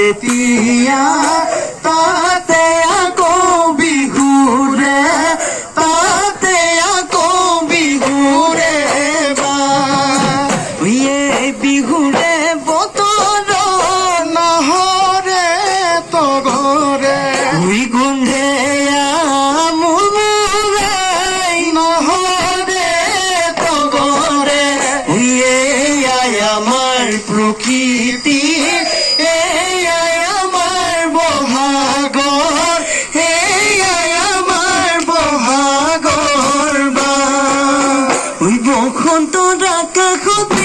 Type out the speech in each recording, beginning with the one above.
যেতিয়া তাতে আকৌ বিহুৰে তাতে আকৌ বিহুৰে এই বিহুৰে বতৰ নাহৰে তগৰে গোন্ধে নহৰে তগৰে আমাৰ প্ৰকৃতি এয়াই আমাৰ বহাগৰ এয়াই আমাৰ বহাগৰ বা বসন্তৰ আকাশত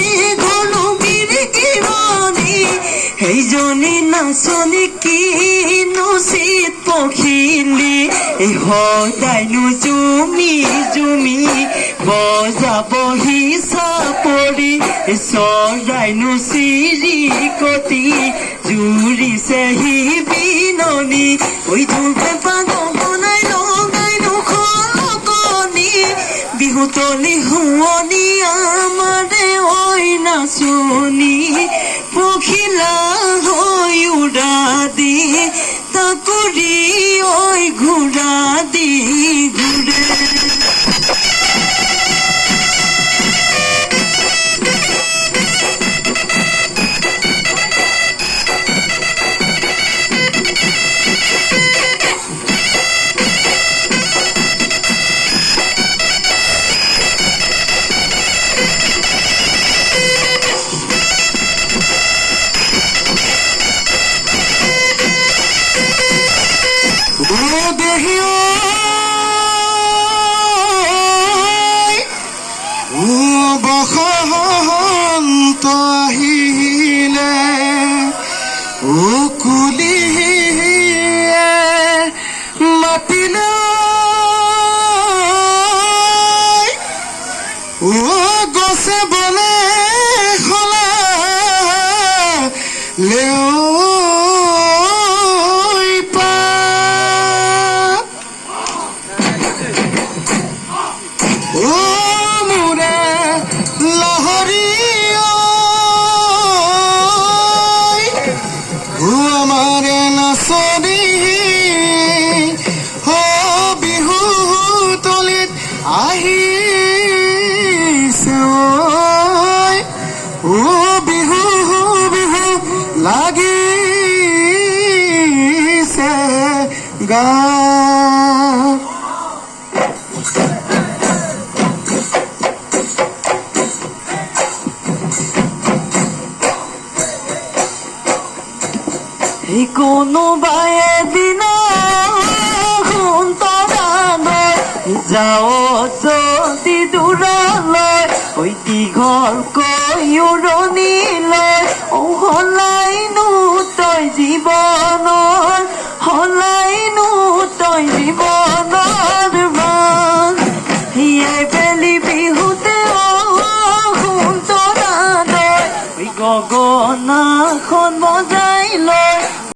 সেইজনী নাচনী কিনো চিত পখিলি সদায়নো জুমি জুমি বজাবহি চাপৰি চৰাইনো চিৰিকটি জুৰিছেহি বিননি ধূপে পাগ বনাই লগাইনো খলকনি বিহুতলি শুৱনি আমাৰে ঐ নাচনী পখিলা হৈ উৰা দি তাকুৰি ঐ ঘূৰা দি ঘূৰে বসন্ত আহিলে কুলিয়ে মাতিলে গছে বলে সলালে আমাৰে নাচনী বিহু তলিত আহিছে বিহু বিহু লাগিছে গা কোনোবাই এদিনা সন্তৰালৈ যাওঁ যদি দূৰলৈ দীঘলকৈ উৰণিলৈ সলাইনো তই জীৱনৰ সলাইনো তই জীৱনৰ মান সিয়াই বেলি বিহুতে সন্তৰালৈ গগনাখন বজা